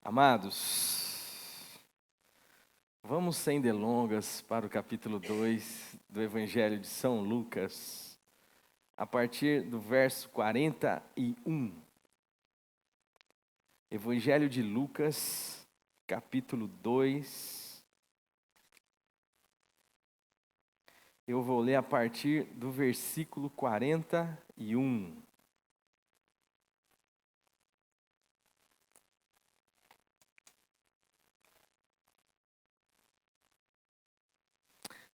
Amados, vamos sem delongas para o capítulo 2 do Evangelho de São Lucas, a partir do verso 41. Evangelho de Lucas, capítulo 2. Eu vou ler a partir do versículo 41.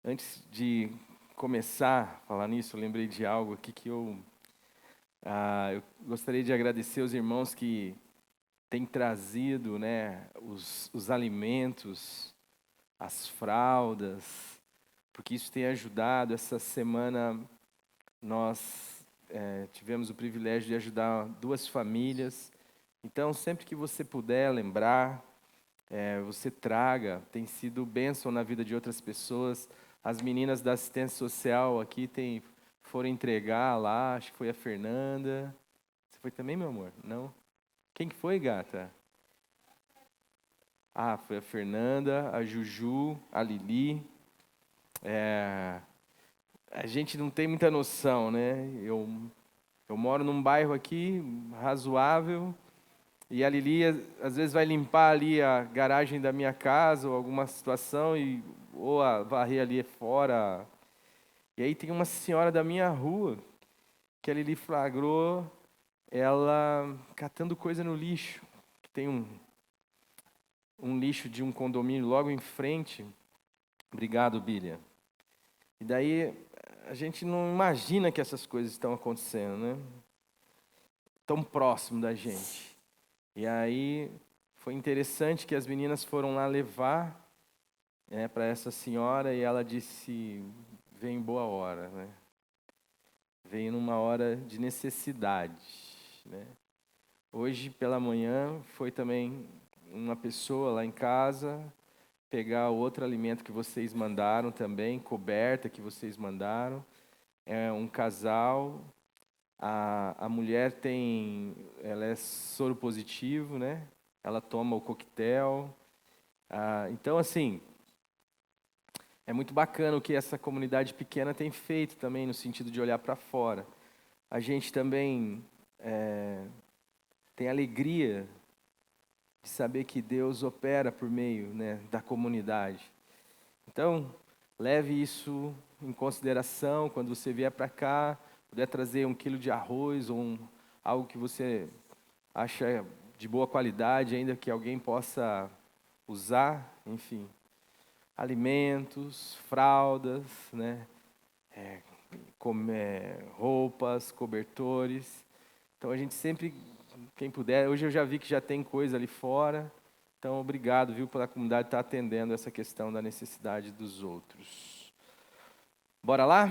Antes de começar a falar nisso, eu lembrei de algo aqui que eu gostaria de agradecer aos irmãos que têm trazido, os alimentos, as fraldas, porque isso tem ajudado. Essa semana nós tivemos o privilégio de ajudar 2 famílias. Então, sempre que você puder lembrar, você traga, tem sido bênção na vida de outras pessoas. As meninas da assistência social aqui foram entregar lá, acho que foi a Fernanda. Você foi também, meu amor? Não? Quem que foi, gata? Ah, foi a Fernanda, a Juju, a Lili. A gente não tem muita noção, né? Eu moro num bairro aqui razoável, e a Lili às vezes vai limpar ali a garagem da minha casa ou alguma situação, ou varrer ali fora. E aí tem uma senhora da minha rua que a Lili flagrou ela catando coisa no lixo. Tem um lixo de um condomínio logo em frente. Obrigado, Bília. E daí a gente não imagina que essas coisas estão acontecendo, né? Tão próximo da gente. E aí foi interessante que as meninas foram lá levar para essa senhora, e ela disse: veio em boa hora, né? Veio numa hora de necessidade, né? Hoje pela manhã foi também uma pessoa lá em casa pegar outro alimento que vocês mandaram também, coberta que vocês mandaram. É um casal, a mulher ela é soro positivo, né? Ela toma o coquetel. Então, assim, é muito bacana o que essa comunidade pequena tem feito também, no sentido de olhar para fora. A gente também tem alegria de saber que Deus opera por meio, né, da comunidade. Então, leve isso em consideração quando você vier para cá, puder trazer 1 quilo de arroz ou algo que você acha de boa qualidade, ainda que alguém possa usar, enfim. Alimentos, fraldas, né? Roupas, cobertores. Então a gente sempre, quem puder, hoje eu já vi que já tem coisa ali fora. Então obrigado, viu, pela comunidade estar atendendo essa questão da necessidade dos outros. Bora lá?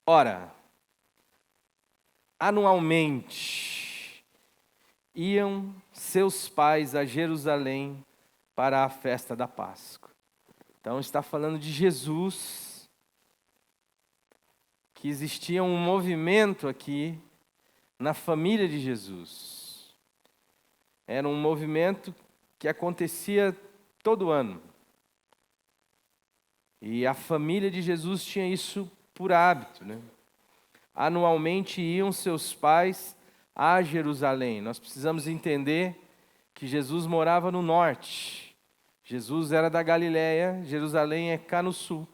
Ora, anualmente iam seus pais a Jerusalém para a festa da Páscoa. Então está falando de Jesus, que existia um movimento aqui na família de Jesus. Era um movimento que acontecia todo ano. E a família de Jesus tinha isso por hábito, né? Anualmente iam seus pais a Jerusalém. Nós precisamos entender que Jesus morava no norte. Jesus era da Galileia, Jerusalém é cá no sul.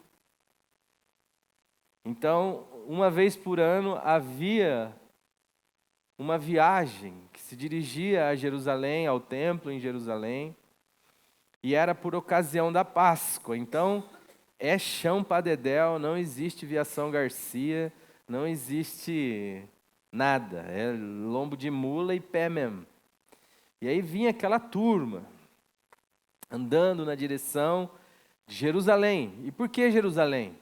Então, uma vez por ano havia uma viagem que se dirigia a Jerusalém, ao templo em Jerusalém, e era por ocasião da Páscoa. Então, é chão para dedéu, não existe viação Garcia, não existe nada, é lombo de mula e pé mesmo. E aí vinha aquela turma, andando na direção de Jerusalém. E por que Jerusalém?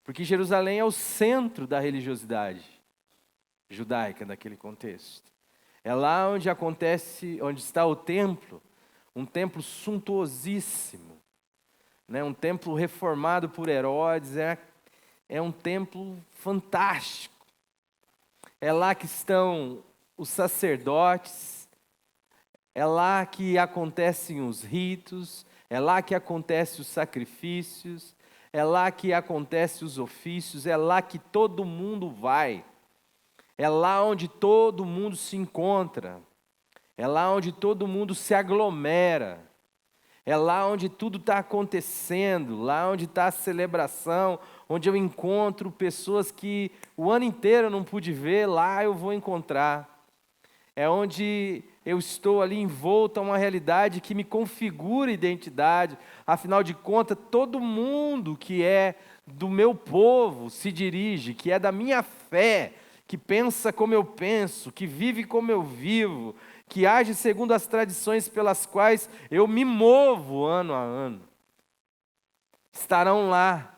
Porque Jerusalém é o centro da religiosidade judaica naquele contexto. É lá onde onde está o templo, um templo suntuosíssimo, né? Um templo reformado por Herodes, é um templo fantástico. É lá que estão os sacerdotes, É lá que acontecem os ritos, é lá que acontecem os sacrifícios, é lá que acontecem os ofícios, é lá que todo mundo vai. É lá onde todo mundo se encontra. É lá onde todo mundo se aglomera. É lá onde tudo está acontecendo, lá onde está a celebração, onde eu encontro pessoas que o ano inteiro eu não pude ver, lá eu vou encontrar. É onde eu estou ali envolto a uma realidade que me configura identidade. Afinal de contas, todo mundo que é do meu povo se dirige, que é da minha fé, que pensa como eu penso, que vive como eu vivo, que age segundo as tradições pelas quais eu me movo ano a ano. Estarão lá,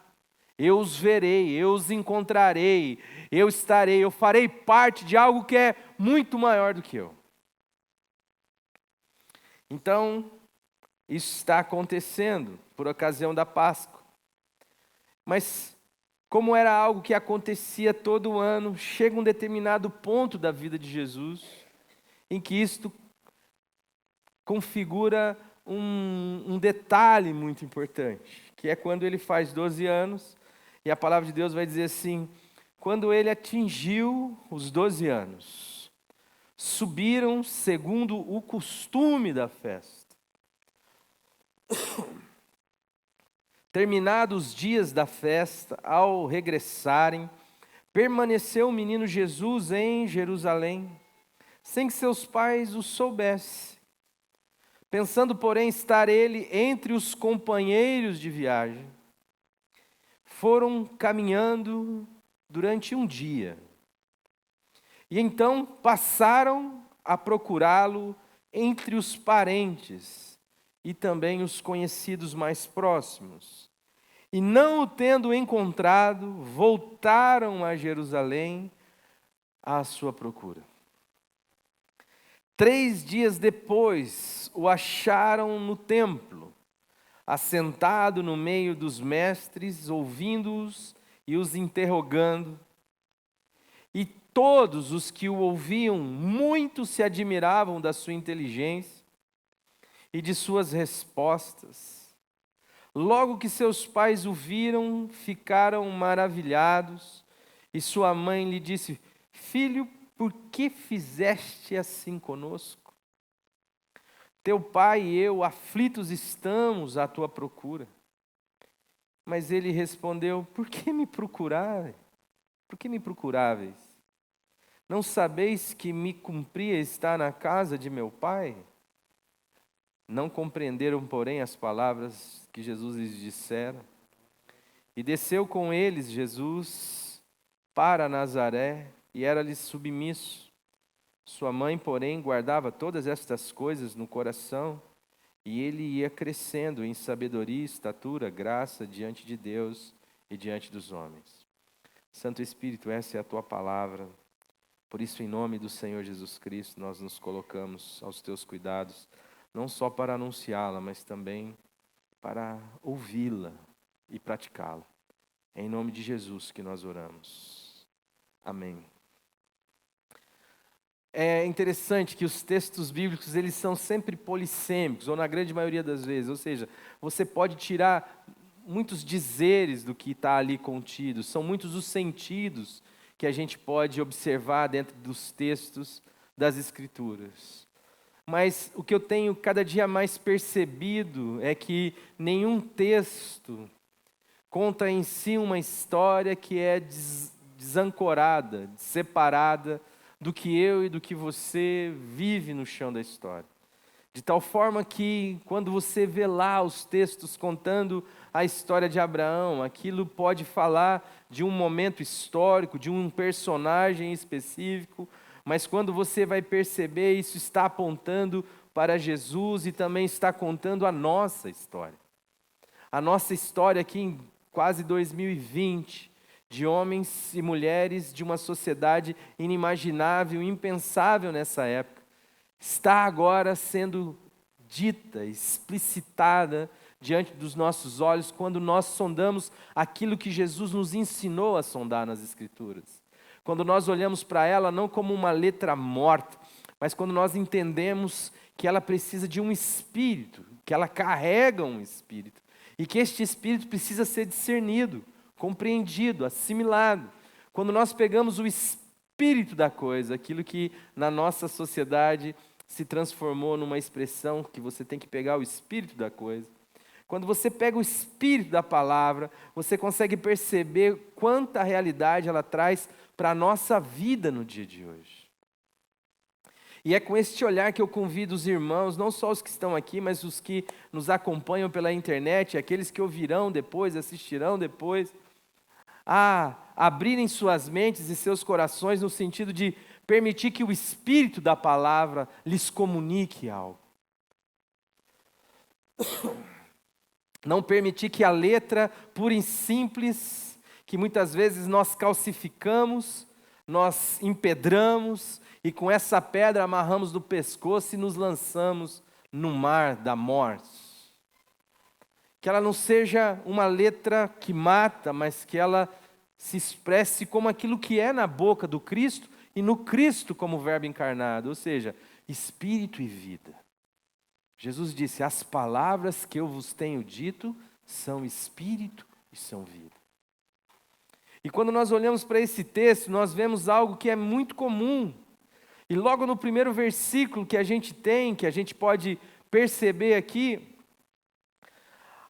eu os verei, eu os encontrarei, eu estarei, eu farei parte de algo que é muito maior do que eu. Então, isso está acontecendo por ocasião da Páscoa. Mas, como era algo que acontecia todo ano, chega um determinado ponto da vida de Jesus, em que isto configura um detalhe muito importante, que é quando ele faz 12 anos, e a palavra de Deus vai dizer assim: quando ele atingiu os 12 anos, subiram segundo o costume da festa. Terminados os dias da festa, ao regressarem, permaneceu o menino Jesus em Jerusalém, sem que seus pais o soubessem. Pensando, porém, estar ele entre os companheiros de viagem, foram caminhando durante um dia. E então passaram a procurá-lo entre os parentes e também os conhecidos mais próximos. E não o tendo encontrado, voltaram a Jerusalém à sua procura. 3 dias depois, o acharam no templo, assentado no meio dos mestres, ouvindo-os e os interrogando. E todos os que o ouviam, muito se admiravam da sua inteligência e de suas respostas. Logo que seus pais o viram, ficaram maravilhados, e sua mãe lhe disse: filho, por que fizeste assim conosco? Teu pai e eu, aflitos estamos à tua procura. Mas ele respondeu: por que me procurais? Por que me procuráveis? Não sabeis que me cumpria estar na casa de meu pai? Não compreenderam, porém, as palavras que Jesus lhes dissera. E desceu com eles Jesus para Nazaré, e era-lhe submisso. Sua mãe, porém, guardava todas estas coisas no coração, e ele ia crescendo em sabedoria, estatura, graça diante de Deus e diante dos homens. Santo Espírito, essa é a tua palavra. Por isso, em nome do Senhor Jesus Cristo, nós nos colocamos aos teus cuidados, não só para anunciá-la, mas também para ouvi-la e praticá-la. É em nome de Jesus que nós oramos. Amém. É interessante que os textos bíblicos, eles são sempre polissêmicos, ou na grande maioria das vezes, ou seja, você pode tirar muitos dizeres do que está ali contido, são muitos os sentidos que a gente pode observar dentro dos textos das Escrituras. Mas o que eu tenho cada dia mais percebido é que nenhum texto conta em si uma história que é desancorada, separada do que eu e do que você vive no chão da história. De tal forma que, quando você vê lá os textos contando a história de Abraão, aquilo pode falar de um momento histórico, de um personagem específico, mas quando você vai perceber, isso está apontando para Jesus e também está contando a nossa história. A nossa história aqui em quase 2020, de homens e mulheres de uma sociedade inimaginável, impensável nessa época, está agora sendo dita, explicitada diante dos nossos olhos quando nós sondamos aquilo que Jesus nos ensinou a sondar nas Escrituras. Quando nós olhamos para ela não como uma letra morta, mas quando nós entendemos que ela precisa de um espírito, que ela carrega um espírito, e que este espírito precisa ser discernido, compreendido, assimilado. Quando nós pegamos o espírito da coisa, aquilo que na nossa sociedade se transformou numa expressão que você tem que pegar o espírito da coisa. Quando você pega o espírito da palavra, você consegue perceber quanta realidade ela traz para a nossa vida no dia de hoje. E é com este olhar que eu convido os irmãos, não só os que estão aqui, mas os que nos acompanham pela internet, aqueles que ouvirão depois, assistirão depois, a abrirem suas mentes e seus corações no sentido de permitir que o Espírito da palavra lhes comunique algo. Não permitir que a letra pura e simples, que muitas vezes nós calcificamos, nós empedramos, e com essa pedra amarramos no pescoço e nos lançamos no mar da morte. Que ela não seja uma letra que mata, mas que ela se expresse como aquilo que é na boca do Cristo e no Cristo como verbo encarnado, ou seja, espírito e vida. Jesus disse: as palavras que eu vos tenho dito são espírito e são vida. E quando nós olhamos para esse texto, nós vemos algo que é muito comum. E logo no primeiro versículo que a gente pode perceber aqui,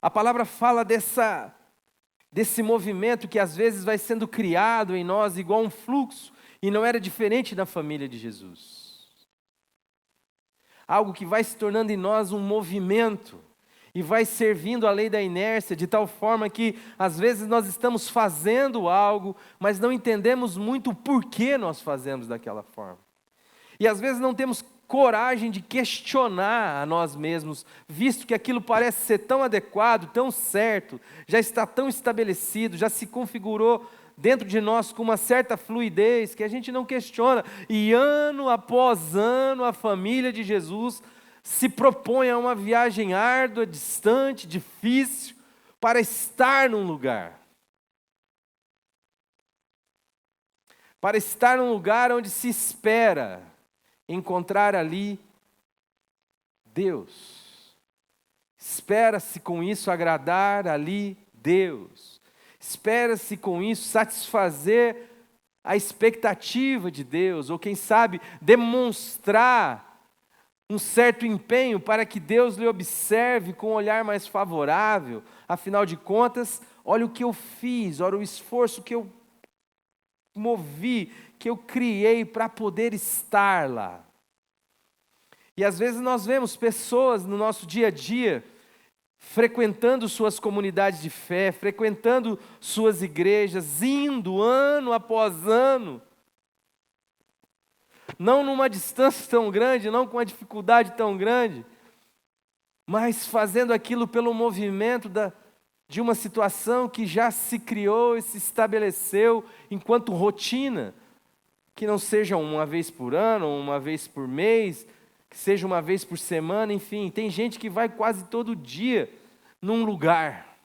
a palavra fala desse movimento que às vezes vai sendo criado em nós igual um fluxo, e não era diferente na família de Jesus. Algo que vai se tornando em nós um movimento, e vai servindo a lei da inércia, de tal forma que às vezes nós estamos fazendo algo, mas não entendemos muito o porquê nós fazemos daquela forma. E às vezes não temos coragem de questionar a nós mesmos, visto que aquilo parece ser tão adequado, tão certo, já está tão estabelecido, já se configurou dentro de nós com uma certa fluidez, que a gente não questiona. E ano após ano, a família de Jesus se propõe a uma viagem árdua, distante, difícil, para estar num lugar. Para estar num lugar onde se espera encontrar ali Deus. Espera-se com isso agradar ali Deus. Espera-se com isso satisfazer a expectativa de Deus, ou quem sabe demonstrar um certo empenho para que Deus lhe observe com um olhar mais favorável. Afinal de contas, olha o que eu fiz, olha o esforço que eu movi, que eu criei para poder estar lá. E às vezes nós vemos pessoas no nosso dia a dia frequentando suas comunidades de fé, frequentando suas igrejas, indo ano após ano, não numa distância tão grande, não com uma dificuldade tão grande, mas fazendo aquilo pelo movimento de uma situação que já se criou e se estabeleceu enquanto rotina, que não seja uma vez por ano, uma vez por mês, que seja uma vez por semana, enfim. Tem gente que vai quase todo dia num lugar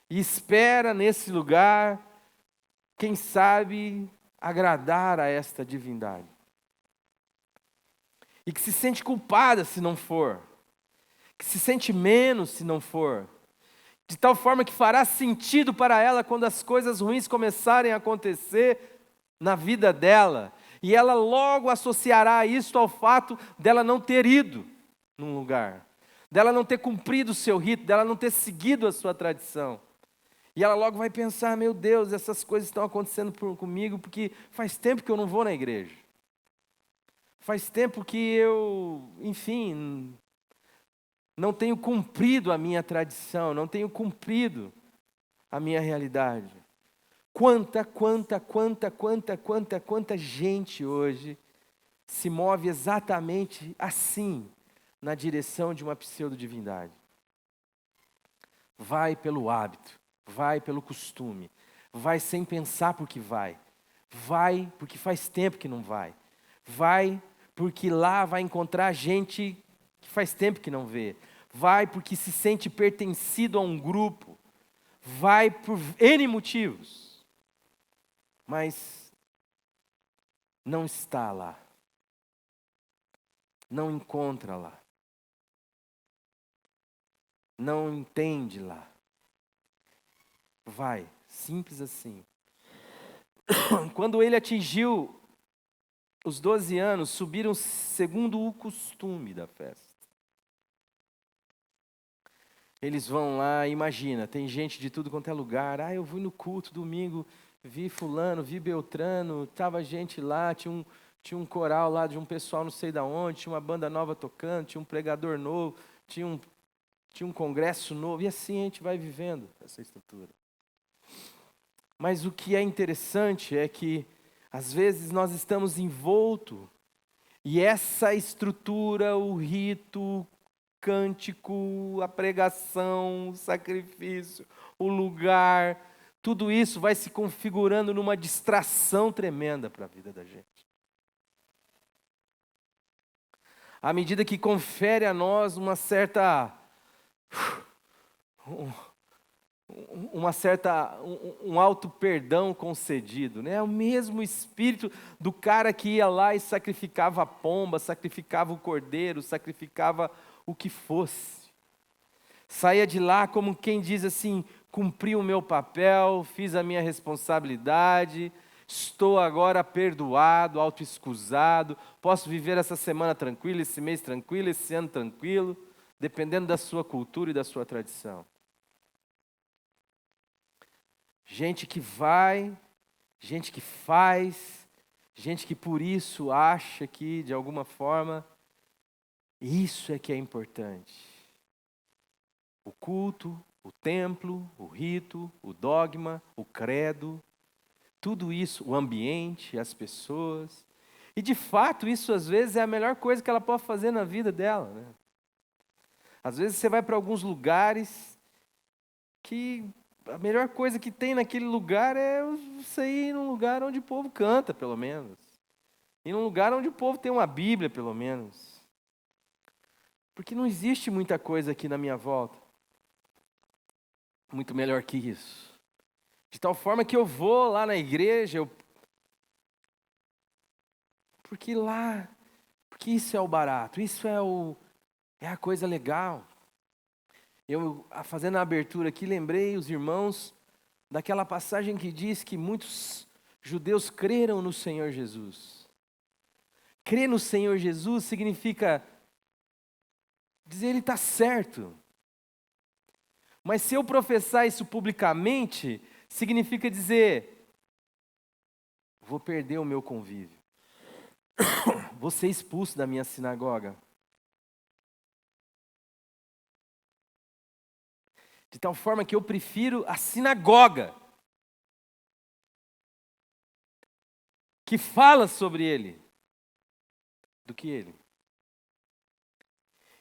e espera nesse lugar, quem sabe, agradar a esta divindade. E que se sente culpada se não for, que se sente menos se não for, de tal forma que fará sentido para ela quando as coisas ruins começarem a acontecer na vida dela, e ela logo associará isso ao fato dela não ter ido num lugar, dela não ter cumprido o seu rito, dela não ter seguido a sua tradição. E ela logo vai pensar: meu Deus, essas coisas estão acontecendo comigo porque faz tempo que eu não vou na igreja. Faz tempo que eu, enfim, não tenho cumprido a minha tradição, não tenho cumprido a minha realidade. Quanta gente hoje se move exatamente assim, na direção de uma pseudo-divindade. Vai pelo hábito, vai pelo costume, vai sem pensar porque vai porque faz tempo que não vai porque lá vai encontrar gente que faz tempo que não vê, vai porque se sente pertencido a um grupo, vai por N motivos. Mas não está lá. não encontra lá. Não entende lá. Vai, simples assim. Quando ele atingiu os 12 anos, subiram segundo o costume da festa. Eles vão lá, imagina, tem gente de tudo quanto é lugar. Eu fui no culto domingo, vi fulano, vi Beltrano, tava gente lá, tinha um coral lá de um pessoal não sei de onde, tinha uma banda nova tocando, tinha um pregador novo, tinha um congresso novo, e assim a gente vai vivendo essa estrutura. Mas o que é interessante é que, às vezes, nós estamos envoltos, e essa estrutura, o rito, o cântico, a pregação, o sacrifício, o lugar, tudo isso vai se configurando numa distração tremenda para a vida da gente. À medida que confere a nós um alto perdão concedido, né? É o mesmo espírito do cara que ia lá e sacrificava a pomba, sacrificava o cordeiro, sacrificava o que fosse. Saía de lá como quem diz assim: cumpri o meu papel, fiz a minha responsabilidade, estou agora perdoado, autoexcusado, posso viver essa semana tranquila, esse mês tranquilo, esse ano tranquilo, dependendo da sua cultura e da sua tradição. Gente que vai, gente que faz, gente que por isso acha que, de alguma forma, isso é que é importante. O culto, o templo, o rito, o dogma, o credo, tudo isso, o ambiente, as pessoas. E de fato, isso às vezes é a melhor coisa que ela pode fazer na vida dela, né? Às vezes você vai para alguns lugares que a melhor coisa que tem naquele lugar é você ir num lugar onde o povo canta, pelo menos. Ir num lugar onde o povo tem uma Bíblia, pelo menos. Porque não existe muita coisa aqui na minha volta muito melhor que isso. De tal forma que eu vou lá na igreja, porque isso é o barato, isso é a coisa legal. Eu, fazendo a abertura aqui, lembrei os irmãos daquela passagem que diz que muitos judeus creram no Senhor Jesus. Crer no Senhor Jesus significa dizer ele está certo. Mas se eu professar isso publicamente, significa dizer, vou perder o meu convívio. Vou ser expulso da minha sinagoga. De tal forma que eu prefiro a sinagoga, que fala sobre ele, do que ele.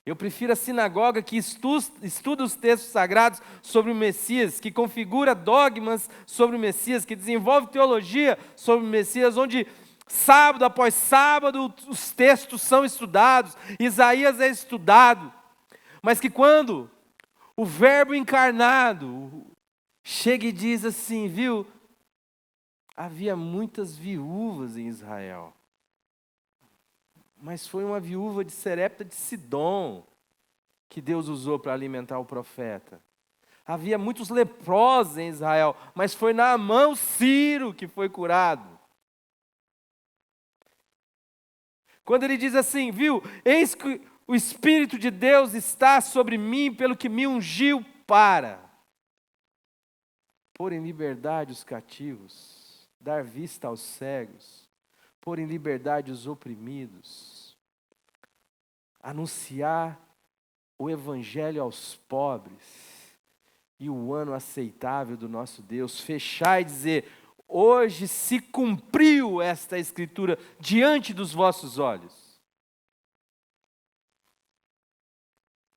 Eu prefiro a sinagoga que estuda os textos sagrados sobre o Messias, que configura dogmas sobre o Messias, que desenvolve teologia sobre o Messias, onde sábado após sábado os textos são estudados, Isaías é estudado, mas que quando o Verbo encarnado chega e diz assim, viu? Havia muitas viúvas em Israel. Mas foi uma viúva de Serepta de Sidom que Deus usou para alimentar o profeta. Havia muitos leprosos em Israel, mas foi Naamã o Sírio que foi curado. Quando ele diz assim, viu? Eis que o Espírito de Deus está sobre mim, pelo que me ungiu para pôr em liberdade os cativos, dar vista aos cegos, pôr em liberdade os oprimidos, anunciar o evangelho aos pobres e o ano aceitável do nosso Deus, fechar e dizer, hoje se cumpriu esta escritura diante dos vossos olhos.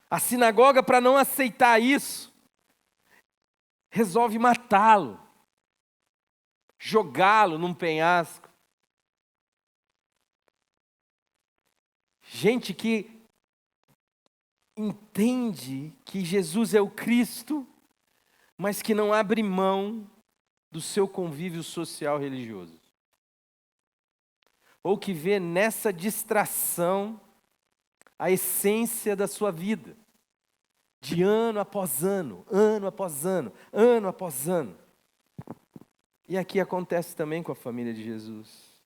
A sinagoga, para não aceitar isso, resolve matá-lo, jogá-lo num penhasco. Gente que entende que Jesus é o Cristo, mas que não abre mão do seu convívio social religioso. Ou que vê nessa distração a essência da sua vida, de ano após ano, ano após ano, ano após ano. E aqui acontece também com a família de Jesus.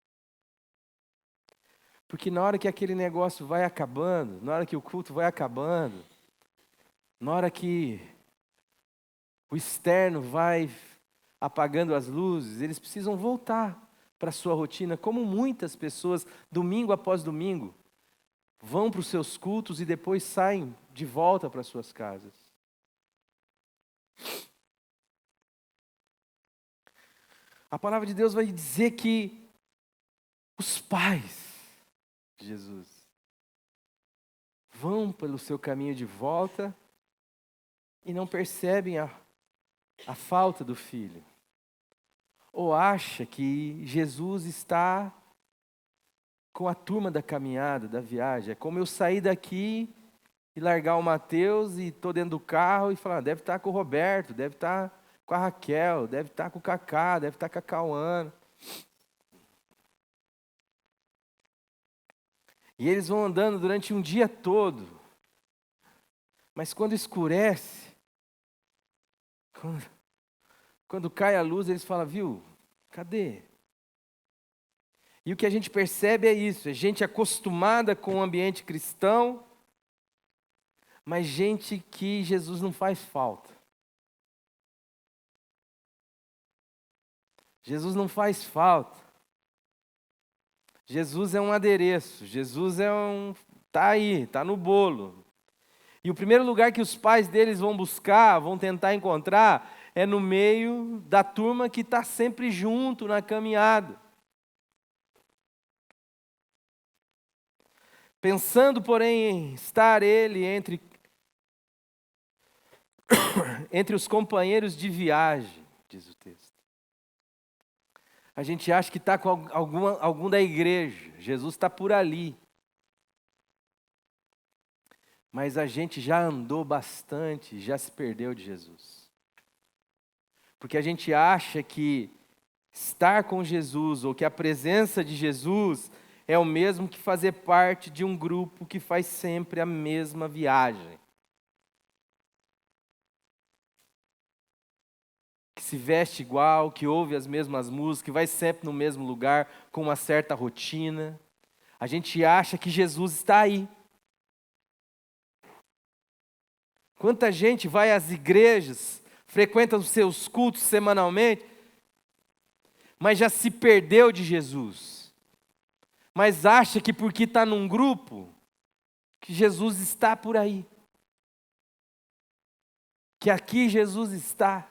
Porque na hora que aquele negócio vai acabando, na hora que o culto vai acabando, na hora que o externo vai apagando as luzes, eles precisam voltar para a sua rotina, como muitas pessoas, domingo após domingo, vão para os seus cultos e depois saem de volta para as suas casas. A palavra de Deus vai dizer que os pais de Jesus vão pelo seu caminho de volta e não percebem a falta do filho. Ou acha que Jesus está com a turma da caminhada, da viagem. É como eu sair daqui e largar o Mateus e estou dentro do carro e falar, deve estar com o Roberto, deve estar com a Raquel, deve estar com o Cacá, deve estar com a Cauana. E eles vão andando durante um dia todo. Mas quando escurece, quando cai a luz, eles falam, viu, cadê? E o que a gente percebe é isso, é gente acostumada com o ambiente cristão, mas gente que Jesus não faz falta. Jesus não faz falta. Jesus é um adereço, Jesus tá aí, tá no bolo. E o primeiro lugar que os pais deles vão buscar, vão tentar encontrar, é no meio da turma que está sempre junto na caminhada. Pensando, porém, em estar ele entre os companheiros de viagem, diz o texto. A gente acha que está com algum da igreja, Jesus está por ali. Mas a gente já andou bastante, já se perdeu de Jesus. Porque a gente acha que estar com Jesus, ou que a presença de Jesus, é o mesmo que fazer parte de um grupo que faz sempre a mesma viagem. Que se veste igual, que ouve as mesmas músicas, que vai sempre no mesmo lugar, com uma certa rotina. A gente acha que Jesus está aí. Quanta gente vai às igrejas, frequenta os seus cultos semanalmente, mas já se perdeu de Jesus. Mas acha que porque está num grupo, que Jesus está por aí. Que aqui Jesus está.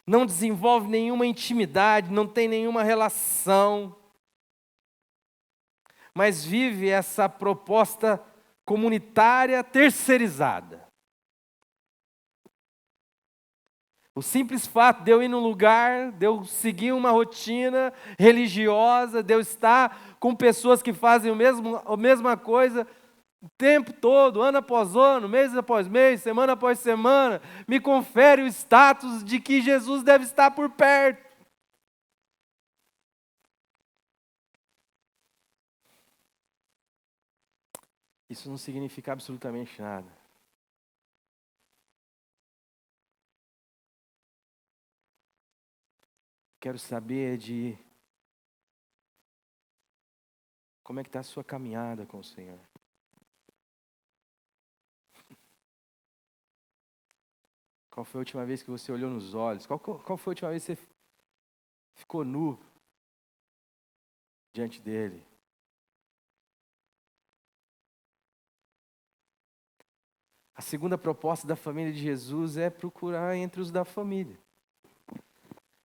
Não desenvolve nenhuma intimidade, não tem nenhuma relação. Mas vive essa proposta comunitária terceirizada. O simples fato de eu ir num lugar, de eu seguir uma rotina religiosa, de eu estar com pessoas que fazem a mesma coisa o tempo todo, ano após ano, mês após mês, semana após semana, me confere o status de que Jesus deve estar por perto. Isso não significa absolutamente nada. Quero saber de como é que está a sua caminhada com o Senhor. Qual foi a última vez que você olhou nos olhos? Qual foi a última vez que você ficou nu diante dele? A segunda proposta da família de Jesus é procurar entre os da família.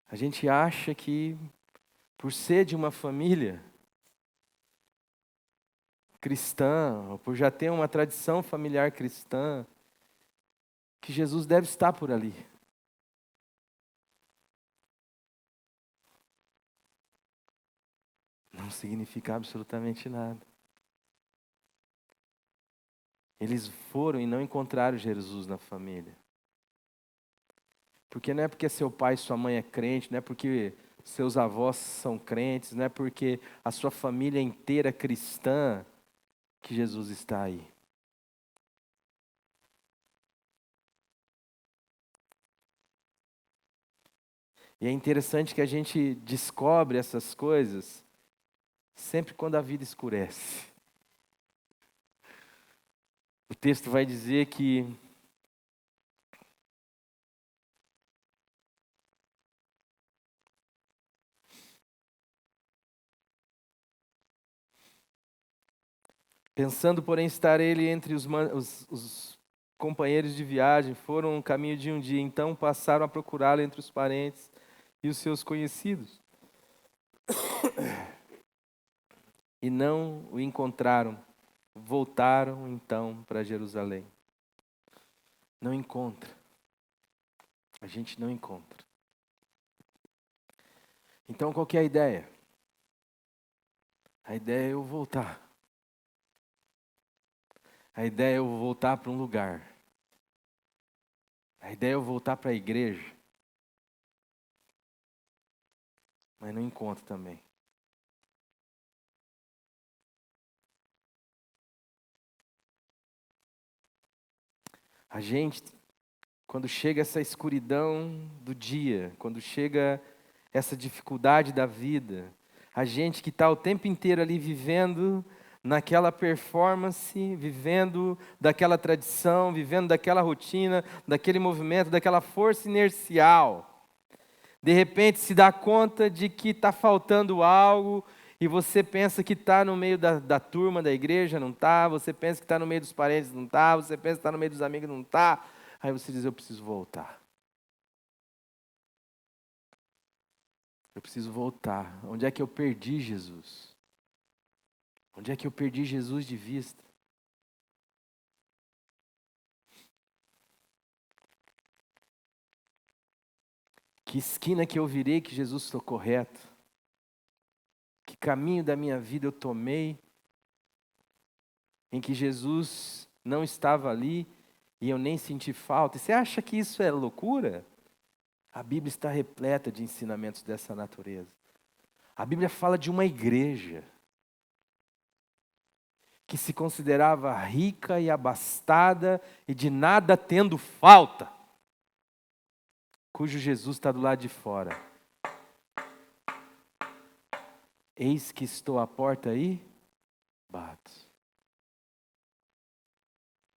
A gente acha que, por ser de uma família cristã, ou por já ter uma tradição familiar cristã, que Jesus deve estar por ali. Não significa absolutamente nada. Eles foram e não encontraram Jesus na família. Porque não é porque seu pai e sua mãe é crente, não é porque seus avós são crentes, não é porque a sua família inteira é cristã, que Jesus está aí. E é interessante que a gente descobre essas coisas sempre quando a vida escurece. O texto vai dizer que pensando, porém, estar ele entre os companheiros de viagem, foram um caminho de um dia, então passaram a procurá-lo entre os parentes e os seus conhecidos. E não o encontraram. Voltaram, então, para Jerusalém. Não encontra. A gente não encontra. Então, qual que é a ideia? A ideia é eu voltar. A ideia é eu voltar para um lugar. A ideia é eu voltar para a igreja. Mas não encontro também. A gente, quando chega essa escuridão do dia, quando chega essa dificuldade da vida, a gente que está o tempo inteiro ali vivendo naquela performance, vivendo daquela tradição, vivendo daquela rotina, daquele movimento, daquela força inercial, de repente se dá conta de que está faltando algo, e você pensa que está no meio da turma da igreja, não está, você pensa que está no meio dos parentes, não está, você pensa que está no meio dos amigos, não está, aí você diz, eu preciso voltar. Eu preciso voltar. Onde é que eu perdi Jesus? Onde é que eu perdi Jesus de vista? Que esquina que eu virei que Jesus estou correto? Que caminho da minha vida eu tomei em que Jesus não estava ali e eu nem senti falta? E você acha que isso é loucura? A Bíblia está repleta de ensinamentos dessa natureza. A Bíblia fala de uma igreja que se considerava rica e abastada e de nada tendo falta, cujo Jesus está do lado de fora. Eis que estou à porta aí, bato.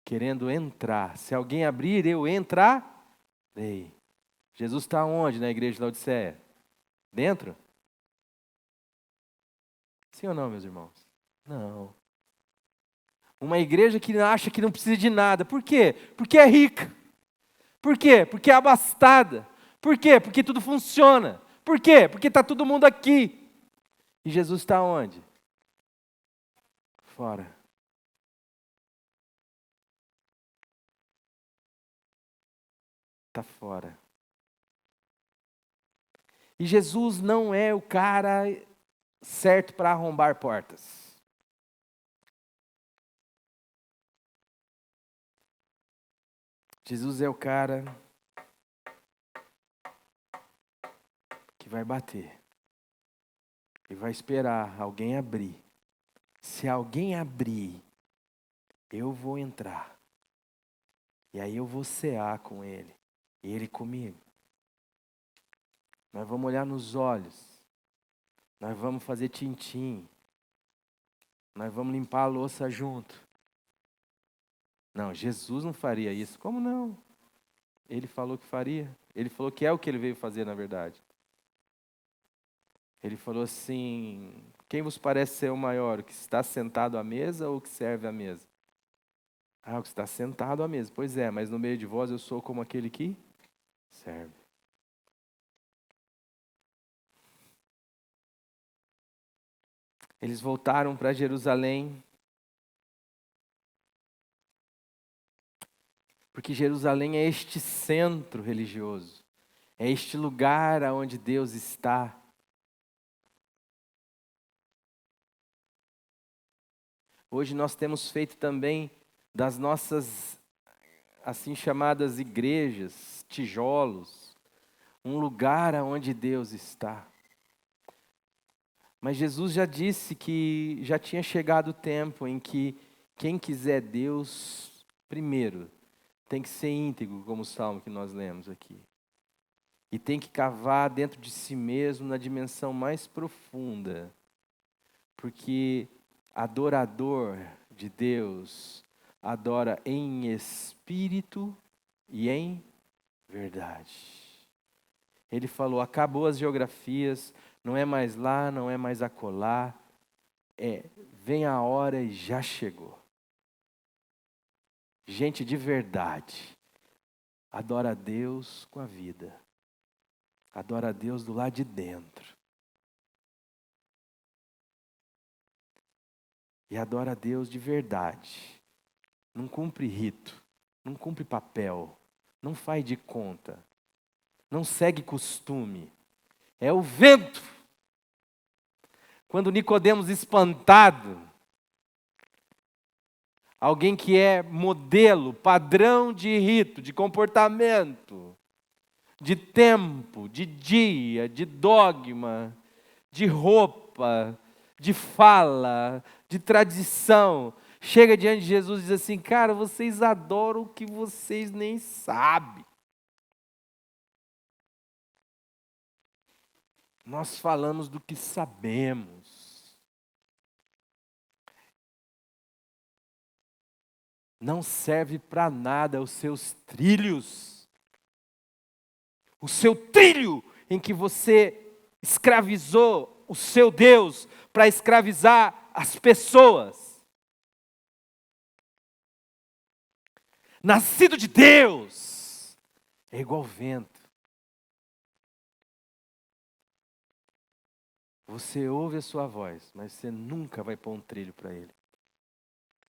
Querendo entrar. Se alguém abrir, eu entrarei. Jesus está onde na igreja de Laodiceia? Dentro? Sim ou não, meus irmãos? Não. Uma igreja que acha que não precisa de nada. Por quê? Porque é rica. Por quê? Porque é abastada. Por quê? Porque tudo funciona. Por quê? Porque está todo mundo aqui. E Jesus está onde? Fora. Está fora. E Jesus não é o cara certo para arrombar portas. Jesus é o cara que vai bater e vai esperar alguém abrir. Se alguém abrir, eu vou entrar. E aí eu vou cear com ele e ele comigo. Nós vamos olhar nos olhos. Nós vamos fazer tintim. Nós vamos limpar a louça junto. Não, Jesus não faria isso. Como não? Ele falou que faria. Ele falou que é o que ele veio fazer, na verdade. Ele falou assim: quem vos parece ser o maior? O que está sentado à mesa ou o que serve à mesa? Ah, o que está sentado à mesa. Pois é, mas no meio de vós eu sou como aquele que serve. Eles voltaram para Jerusalém, porque Jerusalém é este centro religioso, é este lugar onde Deus está. Hoje nós temos feito também das nossas, assim chamadas igrejas, tijolos, um lugar onde Deus está. Mas Jesus já disse que já tinha chegado o tempo em que Quem quiser Deus, primeiro, tem que ser íntegro, como o salmo que nós lemos aqui. E tem que cavar dentro de si mesmo na dimensão mais profunda. Porque adorador de Deus adora em espírito e em verdade. Ele falou, acabou as geografias, não é mais lá, não é mais acolá. Vem a hora e já chegou. Gente de verdade adora a Deus com a vida. Adora a Deus do lado de dentro. E adora a Deus de verdade. Não cumpre rito, não cumpre papel, não faz de conta, não segue costume. É o vento. Quando Nicodemos espantado, alguém que é modelo, padrão de rito, de comportamento, de tempo, de dia, de dogma, de roupa, de fala, de tradição, chega diante de Jesus e diz assim, cara, vocês adoram o que vocês nem sabem. Nós falamos do que sabemos. Não serve para nada os seus trilhos. O seu trilho em que você escravizou o seu Deus para escravizar as pessoas. Nascido de Deus é igual vento. Você ouve a sua voz, mas você nunca vai pôr um trilho para ele.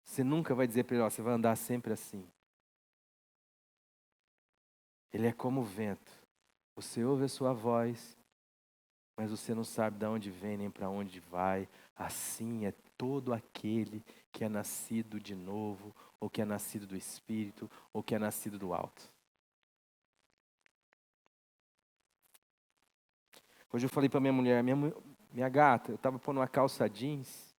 Você nunca vai dizer para ele, você vai andar sempre assim. Ele é como o vento. Você ouve a sua voz, mas você não sabe de onde vem nem para onde vai. Assim é todo aquele que é nascido de novo, ou que é nascido do Espírito, ou que é nascido do alto. Hoje eu falei para minha mulher, minha gata, eu estava pondo uma calça jeans.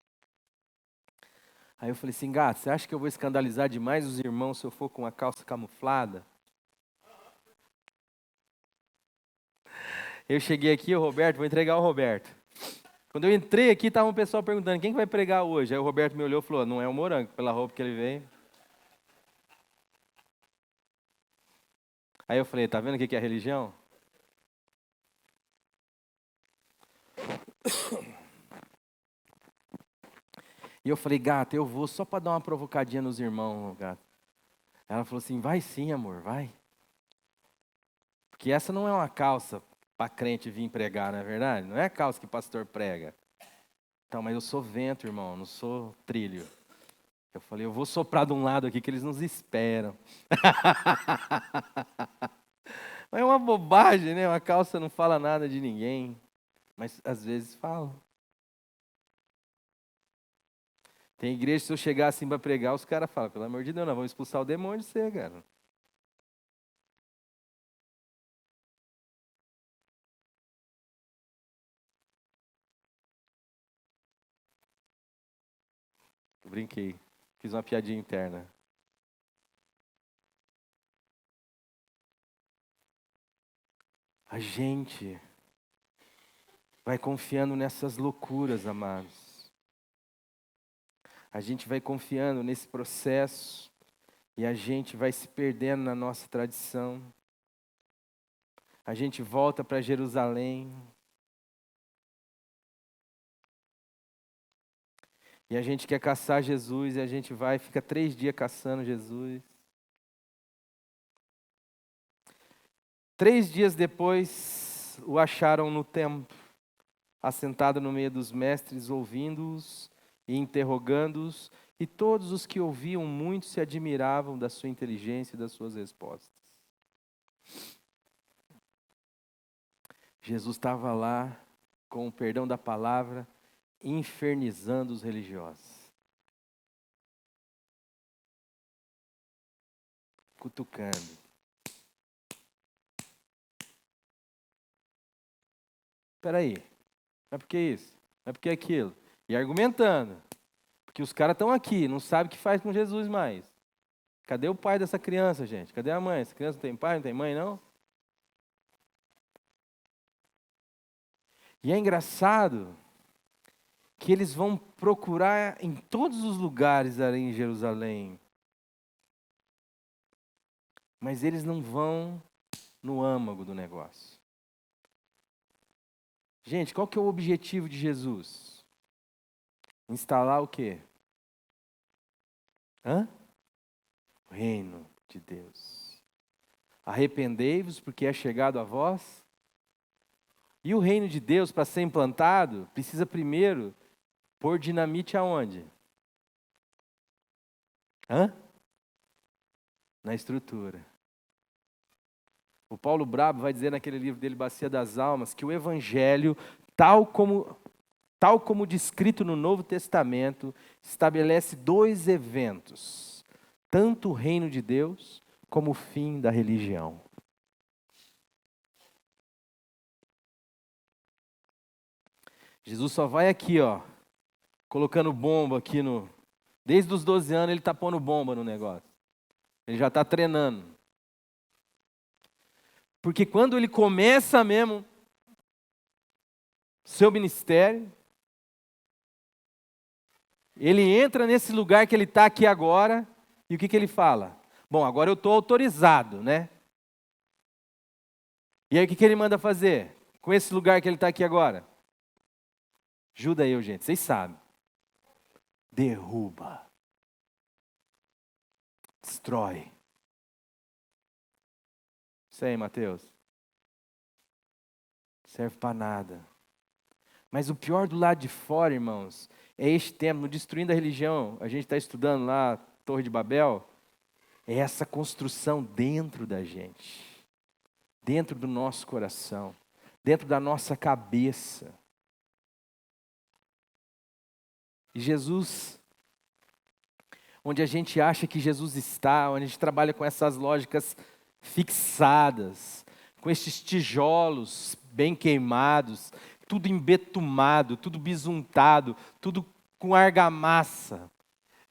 Aí eu falei assim, gata, você acha que eu vou escandalizar demais os irmãos se eu for com uma calça camuflada? Eu cheguei aqui, o Roberto, vou entregar o Roberto. Quando eu entrei aqui, estava um pessoal perguntando, quem que vai pregar hoje? Aí o Roberto me olhou e falou, não é o Morango, pela roupa que ele veio. Aí eu falei, tá vendo o que é religião? E eu falei, gata, eu vou só para dar uma provocadinha nos irmãos, gata. Ela falou assim, vai sim, amor, vai. Porque essa não é uma calça para crente vir pregar, não é verdade? Não é a calça que pastor prega. Então, mas eu sou vento, irmão, não sou trilho. Eu falei, eu vou soprar de um lado aqui que eles nos esperam. Mas é uma bobagem, né? Uma calça não fala nada de ninguém. Mas às vezes fala. Tem igreja, se eu chegar assim para pregar, os caras falam, pelo amor de Deus, nós vamos expulsar o demônio de você, cara. Eu brinquei. Fiz uma piadinha interna. A gente vai confiando nessas loucuras, amados. A gente vai confiando nesse processo e a gente vai se perdendo na nossa tradição. A gente volta para Jerusalém. E a gente quer caçar Jesus e a gente vai, fica 3 dias caçando Jesus. 3 dias depois, o acharam no templo, assentado no meio dos mestres, ouvindo-os e interrogando-os, e todos os que ouviam muito se admiravam da sua inteligência e das suas respostas. Jesus estava lá, com o perdão da palavra, infernizando os religiosos. Cutucando. Espera aí, mas por que isso? Mas por que aquilo? E argumentando. Porque os caras estão aqui, não sabem o que faz com Jesus mais. Cadê o pai dessa criança, gente? Cadê a mãe? Essa criança não tem pai, não tem mãe, não? E é engraçado que eles vão procurar em todos os lugares ali em Jerusalém. Mas eles não vão no âmago do negócio. Gente, qual que é o objetivo de Jesus? Instalar o quê? O reino de Deus. Arrependei-vos porque é chegado a vós. E o reino de Deus, para ser implantado, precisa primeiro pôr dinamite aonde? Na estrutura. O Paulo Brabo vai dizer naquele livro dele, Bacia das Almas, que o Evangelho, tal como descrito no Novo Testamento, estabelece dois eventos. Tanto o reino de Deus, como o fim da religião. Jesus só vai aqui, colocando bomba aqui no... Desde os 12 anos ele está pondo bomba no negócio. Ele já está treinando. Porque quando ele começa mesmo seu ministério, ele entra nesse lugar que ele está aqui agora, e o que ele fala? Bom, agora eu estou autorizado, né? E aí o que ele manda fazer com esse lugar que ele está aqui agora? Ajuda eu, gente, vocês sabem. Derruba. Destrói. Isso aí, Mateus. Serve para nada. Mas o pior do lado de fora, irmãos, é este tempo, no Destruindo a Religião, a gente está estudando lá, Torre de Babel, é essa construção dentro da gente, dentro do nosso coração, dentro da nossa cabeça. E Jesus, onde a gente acha que Jesus está, onde a gente trabalha com essas lógicas fixadas, com estes tijolos bem queimados, tudo embetumado, tudo bisuntado, tudo com argamassa,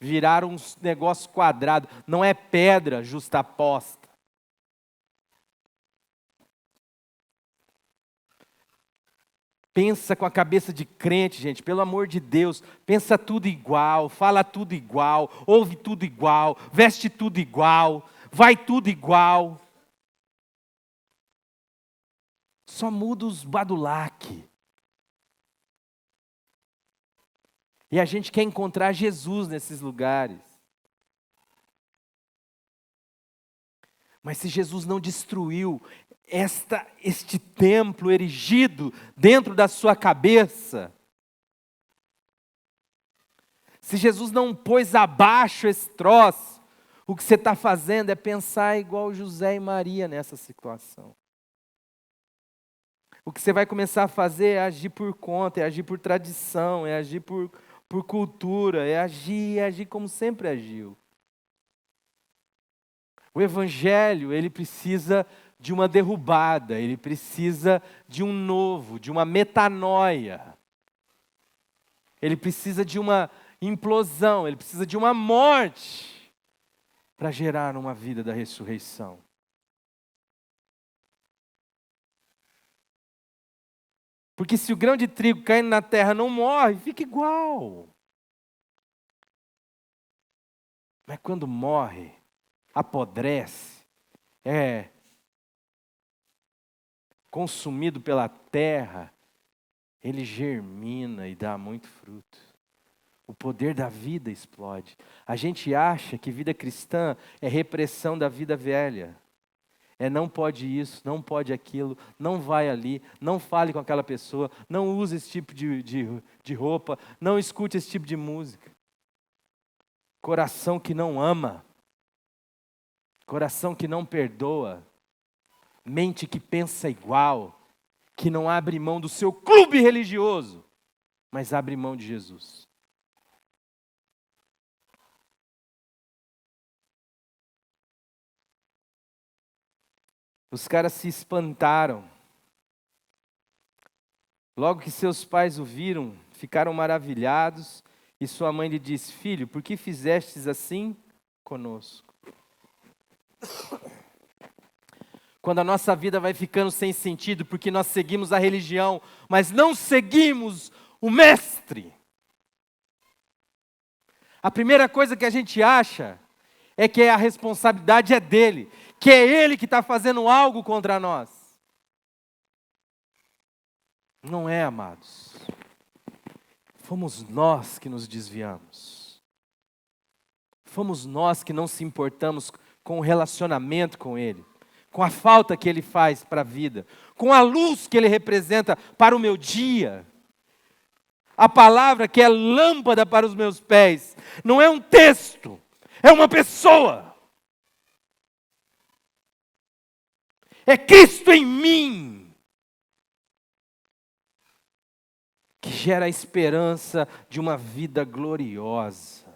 viraram um negócio quadrado, não é pedra justaposta. Pensa com a cabeça de crente, gente, pelo amor de Deus, pensa tudo igual, fala tudo igual, ouve tudo igual, veste tudo igual, vai tudo igual. Só muda os badulaque. E a gente quer encontrar Jesus nesses lugares. Mas se Jesus não destruiu este templo erigido dentro da sua cabeça, se Jesus não pôs abaixo esse troço, o que você está fazendo é pensar igual José e Maria nessa situação. O que você vai começar a fazer é agir por conta, é agir por tradição, é agir por cultura, é agir como sempre agiu. O Evangelho, ele precisa de uma derrubada, ele precisa de um novo, de uma metanoia. Ele precisa de uma implosão, ele precisa de uma morte para gerar uma vida da ressurreição. Porque se o grão de trigo caindo na terra não morre, fica igual. Mas quando morre, apodrece, é consumido pela terra, ele germina e dá muito fruto. O poder da vida explode. A gente acha que vida cristã é repressão da vida velha. É não pode isso, não pode aquilo, não vai ali, não fale com aquela pessoa, não use esse tipo de roupa, não escute esse tipo de música. Coração que não ama, coração que não perdoa, mente que pensa igual, que não abre mão do seu clube religioso, mas abre mão de Jesus. Os caras se espantaram. Logo que seus pais o viram, ficaram maravilhados E sua mãe lhe disse: filho, por que fizestes assim conosco? Quando a nossa vida vai ficando sem sentido, porque nós seguimos a religião, mas não seguimos o Mestre. A primeira coisa que a gente acha é que a responsabilidade é dele, que é ele que está fazendo algo contra nós. Não é, amados. Fomos nós que nos desviamos. Fomos nós que não se importamos com o relacionamento com ele, com a falta que ele faz para a vida, com a luz que ele representa para o meu dia. A palavra que é lâmpada para os meus pés, não é um texto, é uma pessoa. É Cristo em mim, que gera a esperança de uma vida gloriosa.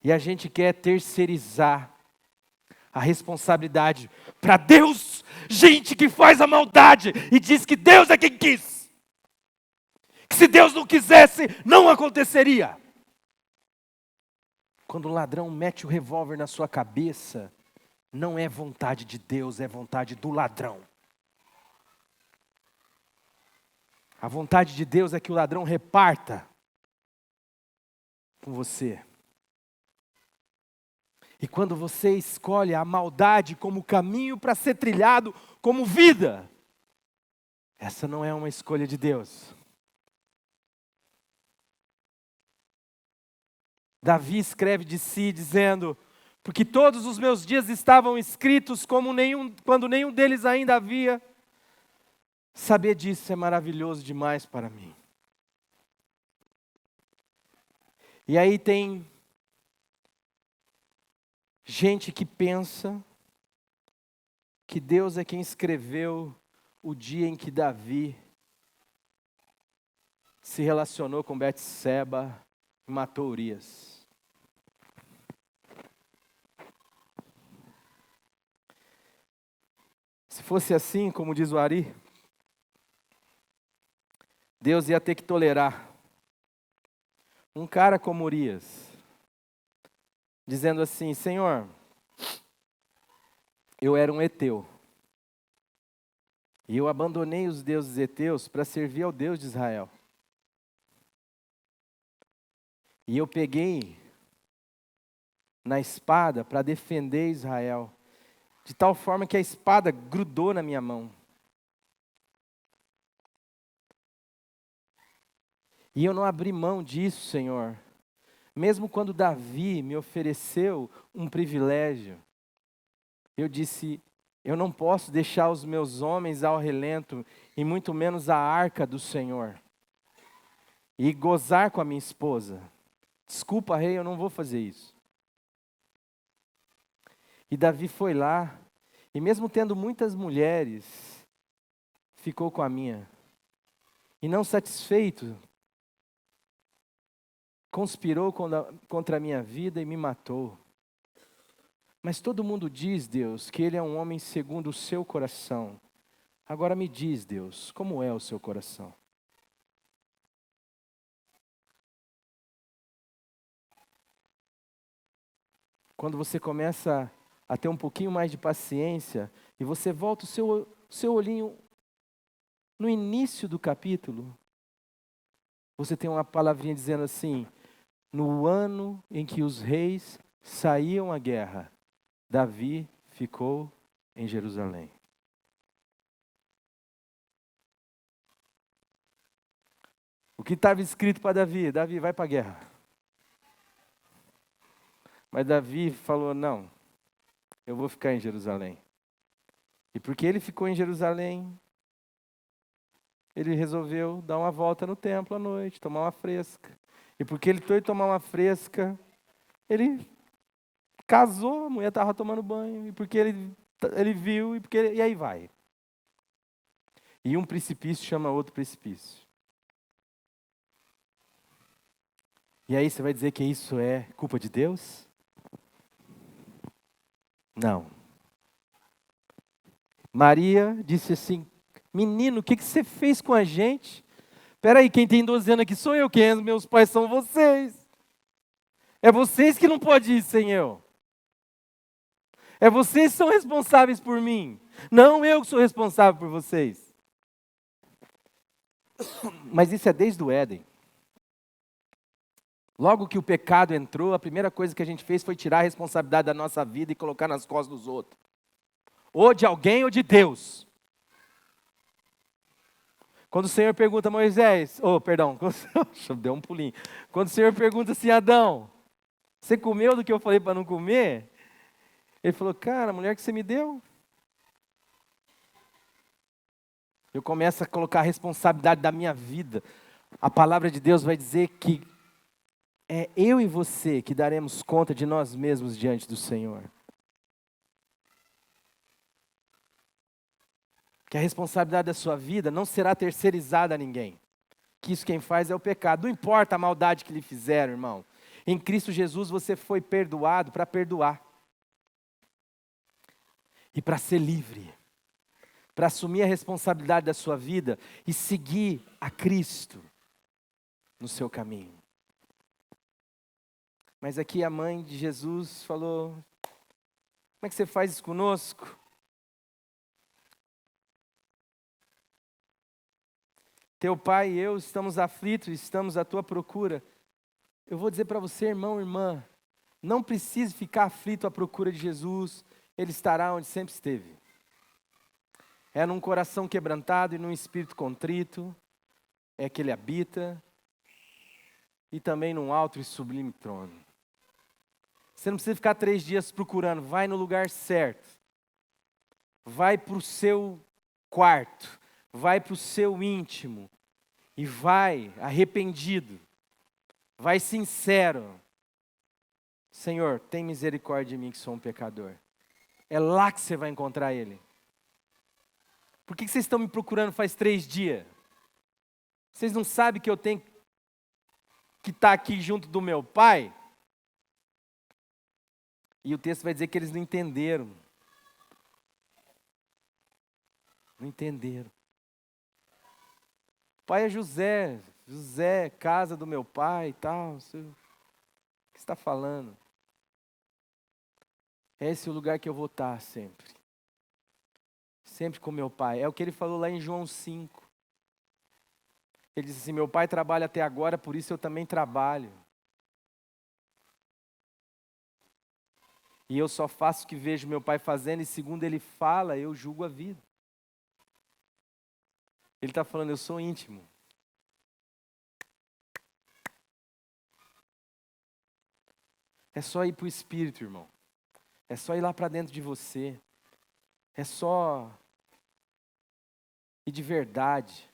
E a gente quer terceirizar a responsabilidade para Deus, gente que faz a maldade e diz que Deus é quem quis. Que se Deus não quisesse, não aconteceria. Quando o ladrão mete o revólver na sua cabeça, não é vontade de Deus, é vontade do ladrão. A vontade de Deus é que o ladrão reparta com você. E quando você escolhe a maldade como caminho para ser trilhado como vida, essa não é uma escolha de Deus. Davi escreve de si dizendo: porque todos os meus dias estavam escritos quando nenhum deles ainda havia. Saber disso é maravilhoso demais para mim. E aí tem gente que pensa que Deus é quem escreveu o dia em que Davi se relacionou com Betseba e matou Urias. Se fosse assim, como diz o Ari, Deus ia ter que tolerar um cara como Urias, dizendo assim: Senhor, eu era um heteu, e eu abandonei os deuses heteus para servir ao Deus de Israel. E eu peguei na espada para defender Israel, de tal forma que a espada grudou na minha mão. E eu não abri mão disso, Senhor, mesmo quando Davi me ofereceu um privilégio. Eu disse: eu não posso deixar os meus homens ao relento, e muito menos a arca do Senhor, e gozar com a minha esposa. Desculpa, rei, eu não vou fazer isso. E Davi foi lá, e mesmo tendo muitas mulheres, ficou com a minha. E não satisfeito, conspirou contra a minha vida e me matou. Mas todo mundo diz, Deus, que ele é um homem segundo o seu coração. Agora me diz, Deus, como é o seu coração? Quando você começa a ter um pouquinho mais de paciência, e você volta o seu olhinho no início do capítulo, você tem uma palavrinha dizendo assim: no ano em que os reis saíam à guerra, Davi ficou em Jerusalém. O que estava escrito para Davi? Davi, vai para a guerra. Mas Davi falou: não, eu vou ficar em Jerusalém. E porque ele ficou em Jerusalém, ele resolveu dar uma volta no templo à noite, tomar uma fresca. E porque ele foi tomar uma fresca, ele casou, a mulher estava tomando banho. E porque ele viu, e aí vai. E um precipício chama outro precipício. E aí você vai dizer que isso é culpa de Deus? Não. Maria disse assim: menino, o que você fez com a gente? Espera aí, quem tem 12 anos aqui sou eu, quem é meus pais são vocês. É vocês que não podem ir sem eu. É vocês que são responsáveis por mim. Não eu que sou responsável por vocês. Mas isso é desde o Éden. Logo que o pecado entrou, a primeira coisa que a gente fez foi tirar a responsabilidade da nossa vida e colocar nas costas dos outros. Ou de alguém ou de Deus. Quando o Senhor pergunta a Moisés, deu um pulinho. Quando o Senhor pergunta assim, Adão, você comeu do que eu falei para não comer? Ele falou, cara, a mulher que você me deu. Eu começo a colocar a responsabilidade da minha vida. A palavra de Deus vai dizer que é eu e você que daremos conta de nós mesmos diante do Senhor. Que a responsabilidade da sua vida não será terceirizada a ninguém. Que isso quem faz é o pecado. Não importa a maldade que lhe fizeram, irmão. Em Cristo Jesus você foi perdoado para perdoar. E para ser livre. Para assumir a responsabilidade da sua vida e seguir a Cristo no seu caminho. Mas aqui a mãe de Jesus falou, como é que você faz isso conosco? Teu pai e eu estamos aflitos, estamos à tua procura. Eu vou dizer para você, irmão, irmã, não precise ficar aflito à procura de Jesus, Ele estará onde sempre esteve. É num coração quebrantado e num espírito contrito, é que Ele habita, e também num alto e sublime trono. Você não precisa ficar 3 dias procurando, vai no lugar certo. Vai para o seu quarto, vai para o seu íntimo, e vai arrependido, vai sincero. Senhor, tem misericórdia de mim que sou um pecador. É lá que você vai encontrar Ele. Por que vocês estão me procurando faz 3 dias? Vocês não sabem que eu tenho que estar aqui junto do meu Pai? E o texto vai dizer que eles não entenderam. Não entenderam. O pai é José. José, casa do meu pai e tal. O que você está falando? Esse é o lugar que eu vou estar sempre. Sempre com meu pai. É o que ele falou lá em João 5. Ele disse assim, meu pai trabalha até agora, por isso eu também trabalho. E eu só faço o que vejo meu pai fazendo, e segundo ele fala, eu julgo a vida. Ele está falando, eu sou íntimo. É só ir para o Espírito, irmão. É só ir lá para dentro de você. É só ir de verdade.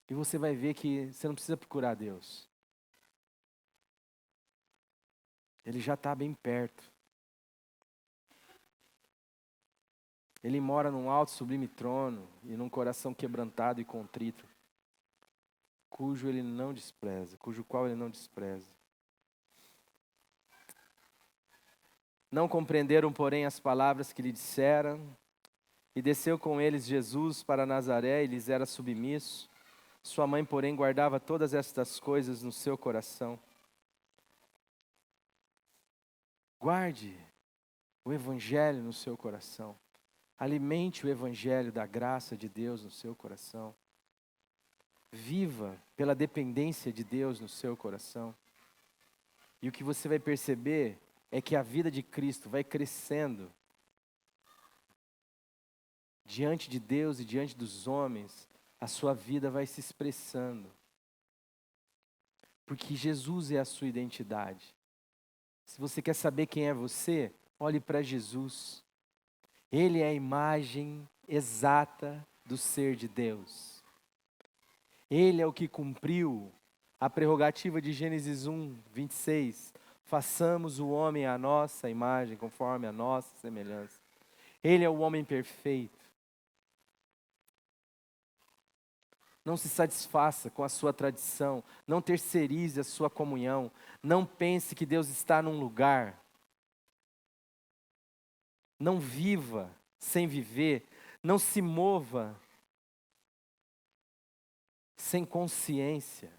E você vai ver que você não precisa procurar Deus. Ele já está bem perto. Ele mora num alto sublime trono e num coração quebrantado e contrito, cujo qual ele não despreza. Não compreenderam, porém, as palavras que lhe disseram, e desceu com eles Jesus para Nazaré e lhes era submisso. Sua mãe, porém, guardava todas estas coisas no seu coração. Guarde o Evangelho no seu coração. Alimente o Evangelho da graça de Deus no seu coração. Viva pela dependência de Deus no seu coração. E o que você vai perceber é que a vida de Cristo vai crescendo diante de Deus e diante dos homens. A sua vida vai se expressando. Porque Jesus é a sua identidade. Se você quer saber quem é você, olhe para Jesus. Ele é a imagem exata do ser de Deus. Ele é o que cumpriu a prerrogativa de Gênesis 1, 26. Façamos o homem à nossa imagem, conforme a nossa semelhança. Ele é o homem perfeito. Não se satisfaça com a sua tradição. Não terceirize a sua comunhão. Não pense que Deus está num lugar. Não viva sem viver. Não se mova sem consciência.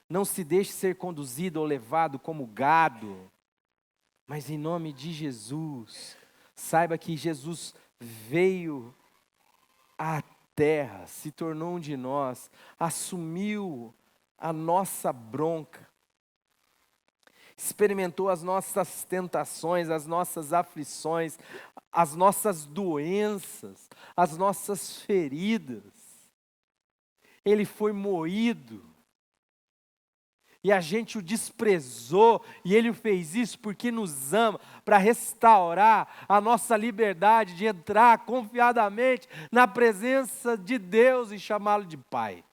Não se deixe ser conduzido ou levado como gado. Mas em nome de Jesus, saiba que Jesus veio à terra, se tornou um de nós, assumiu a nossa bronca, experimentou as nossas tentações, as nossas aflições, as nossas doenças, as nossas feridas. Ele foi moído. E a gente o desprezou, e Ele fez isso porque nos ama, para restaurar a nossa liberdade de entrar confiadamente na presença de Deus e chamá-lo de Pai.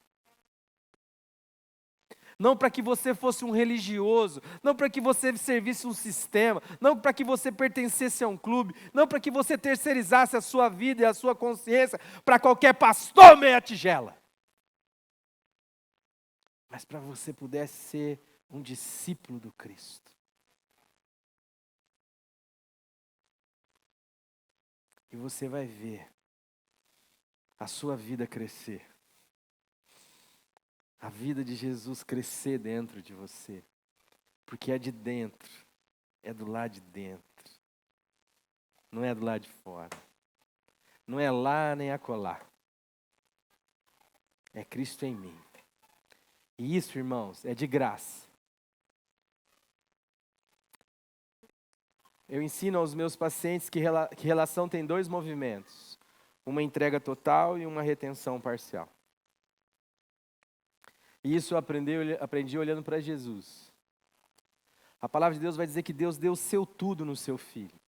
Não para que você fosse um religioso, não para que você servisse um sistema, não para que você pertencesse a um clube, não para que você terceirizasse a sua vida e a sua consciência para qualquer pastor meia tigela. Mas para você pudesse ser um discípulo do Cristo. E você vai ver a sua vida crescer. A vida de Jesus crescer dentro de você. Porque é de dentro, é do lado de dentro. Não é do lado de fora. Não é lá nem acolá. É Cristo em mim. E isso, irmãos, é de graça. Eu ensino aos meus pacientes que relação tem dois movimentos. Uma entrega total e uma retenção parcial. E isso eu aprendi olhando para Jesus. A palavra de Deus vai dizer que Deus deu o seu tudo no seu filho.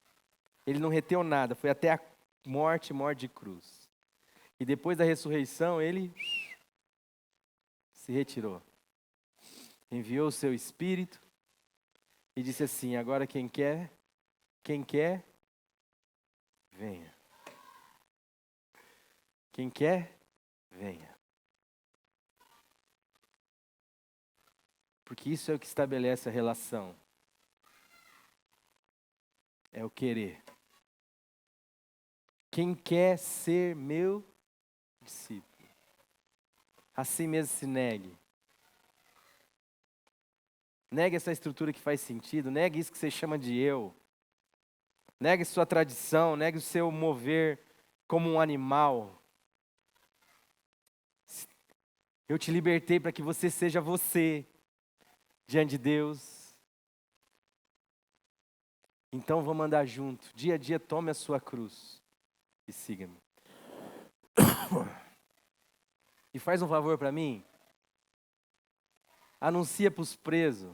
Ele não reteu nada, foi até a morte de cruz. E depois da ressurreição, ele se retirou. Enviou o seu Espírito e disse assim: agora quem quer, venha. Quem quer, venha. Porque isso é o que estabelece a relação. É o querer. Quem quer ser meu discípulo, assim mesmo se negue. Negue essa estrutura que faz sentido, negue isso que você chama de eu. Negue sua tradição, negue o seu mover como um animal. Eu te libertei para que você seja você diante de Deus. Então vamos andar junto. Dia a dia tome a sua cruz e siga-me. E faz um favor para mim. Anuncia para os presos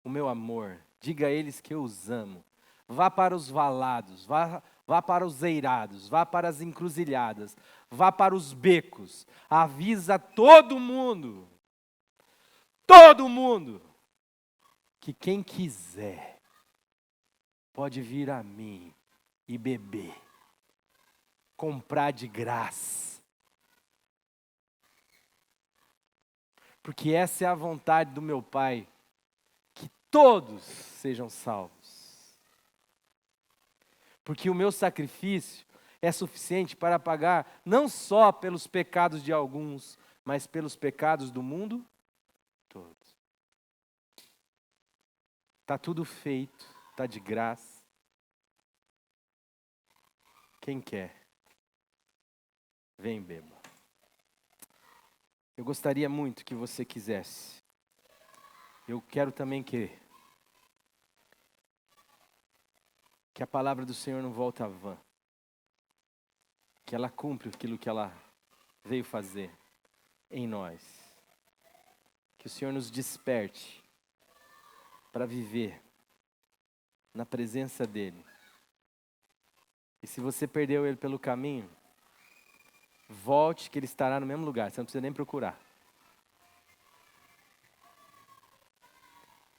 o meu amor. Diga a eles que eu os amo. Vá para os valados, vá para os eirados, vá para as encruzilhadas, vá para os becos. Avisa todo mundo, que quem quiser pode vir a mim e beber, comprar de graça. Porque essa é a vontade do meu Pai, que todos sejam salvos. Porque o meu sacrifício é suficiente para pagar não só pelos pecados de alguns, mas pelos pecados do mundo todo. Está tudo feito, está de graça. Quem quer, vem beba. Eu gostaria muito que você quisesse. Eu quero também que a palavra do Senhor não volta vã. Que ela cumpre aquilo que ela veio fazer em nós. Que o Senhor nos desperte para viver na presença dEle. E se você perdeu Ele pelo caminho, volte que Ele estará no mesmo lugar, você não precisa nem procurar.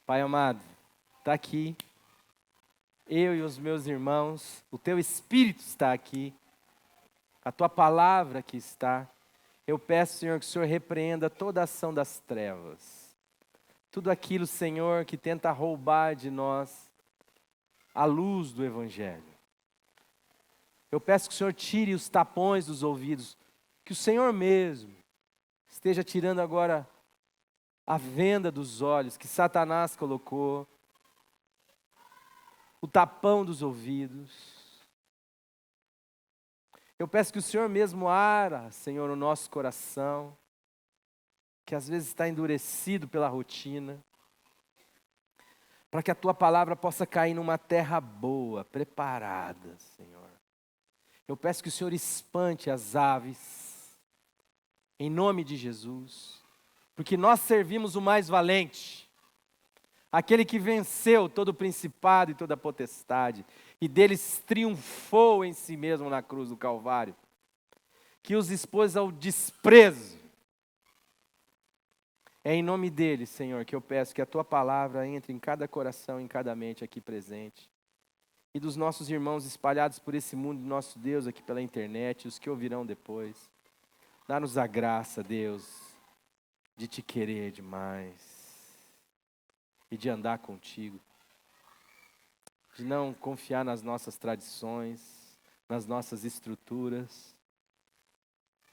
Pai amado, está aqui. Eu e os meus irmãos, o Teu Espírito está aqui, a Tua palavra aqui está. Eu peço, Senhor, que o Senhor repreenda toda a ação das trevas. Tudo aquilo, Senhor, que tenta roubar de nós a luz do Evangelho. Eu peço que o Senhor tire os tapões dos ouvidos, que o Senhor mesmo esteja tirando agora a venda dos olhos que Satanás colocou, o tapão dos ouvidos. Eu peço que o Senhor mesmo ara, Senhor, o nosso coração, que às vezes está endurecido pela rotina, para que a Tua palavra possa cair numa terra boa, preparada, Senhor. Eu peço que o Senhor espante as aves, em nome de Jesus, porque nós servimos o mais valente, aquele que venceu todo o principado e toda a potestade, e deles triunfou em si mesmo na cruz do Calvário, que os expôs ao desprezo. É em nome dele, Senhor, que eu peço que a Tua palavra entre em cada coração, em cada mente aqui presente, e dos nossos irmãos espalhados por esse mundo, nosso Deus, aqui pela internet, os que ouvirão depois. Dá-nos a graça, Deus, de Te querer demais e de andar contigo, de não confiar nas nossas tradições, nas nossas estruturas,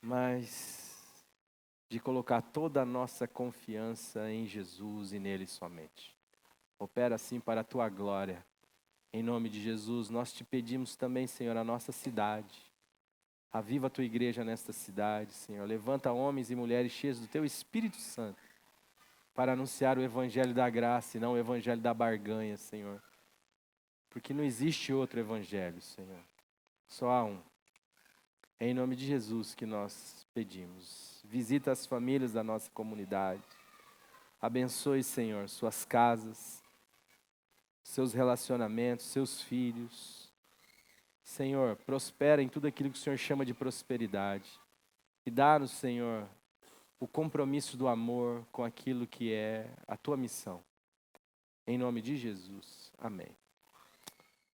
mas de colocar toda a nossa confiança em Jesus e nele somente. Opera assim para a Tua glória. Em nome de Jesus, nós Te pedimos também, Senhor, a nossa cidade. Aviva a Tua igreja nesta cidade, Senhor. Levanta homens e mulheres cheios do Teu Espírito Santo para anunciar o Evangelho da graça e não o Evangelho da barganha, Senhor. Porque não existe outro Evangelho, Senhor. Só há um. É em nome de Jesus que nós pedimos. Visita as famílias da nossa comunidade. Abençoe, Senhor, suas casas, seus relacionamentos, seus filhos. Senhor, prospera em tudo aquilo que o Senhor chama de prosperidade. E dá-nos, Senhor, o compromisso do amor com aquilo que é a Tua missão. Em nome de Jesus. Amém.